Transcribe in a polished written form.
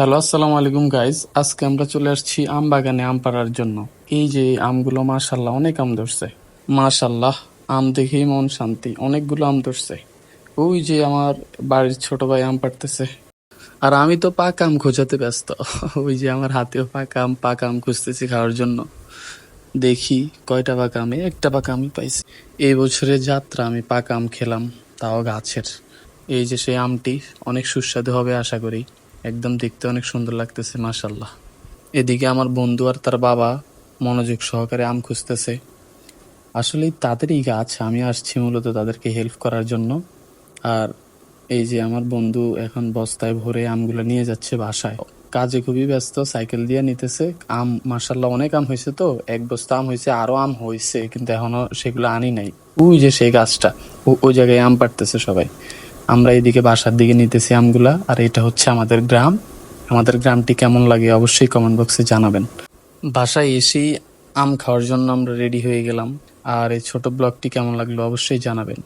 Hello, আসসালামু আলাইকুম guys. আজকে আমরা চলে আসছি আম বাগানে আম পাড়ার জন্য। এই যে আমগুলো, মাশাল্লাহ অনেক আম ধরছে। মাশাল্লাহ, আম দেখেই মন শান্তি, অনেকগুলো আম ধরছে। ওই যে আমার বাড়ির ছোট ভাই আম পাড়তেছে, আর আমি তো পাকা আম খোঁজাতে ব্যস্ত। ওই যে আমার হাতেও পাকা আম খুঁজতেছি খাওয়ার জন্য। দেখি কয়টা পাকা আমি, একটা পাকা আমি পাইছি। এই বছরের যাত্রা আমি পাকা আম খেলাম, তাও গাছের। এই যে সেই আমটি অনেক সুস্বাদু হবে আশা করি। একদম দেখতে অনেক সুন্দর লাগতেছে, মাশাল্লাহ। এদিকে আমার বন্ধু আর তার বাবা মনোযোগ সহকারে আম খুঁজতেছে। আসলে তাদেরই গাছ, আমি আসছি মূলত তাদেরকে হেল্প করার জন্য। আর এই যে আমার বন্ধু এখন বস্তায় ভরে আমগুলো নিয়ে যাচ্ছে বাসায়। কাজে খুবই ব্যস্ত, সাইকেল দিয়ে নিতেছে। আম মাশাল্লাহ অনেক আম হয়েছে, তো এক বস্তা আম হয়েছে, আরো আম হয়েছে কিন্তু এখনো সেগুলো আনি নাই। ওই যে সেই গাছটা, ওই জায়গায় আম পাড়তেছে সবাই। আমরা এদিকে বাসার দিকে নিতেছি আমগুলা। আর এটা হচ্ছে আমাদের গ্রাম। আমাদের গ্রামটি কেমন লাগে অবশ্যই কমেন্ট বক্সে জানাবেন। বাসায় এসেই আম খাওয়ার জন্য আমরা রেডি হয়ে গেলাম। আর এই ছোট ব্লগটি কেমন লাগলো অবশ্যই জানাবেন।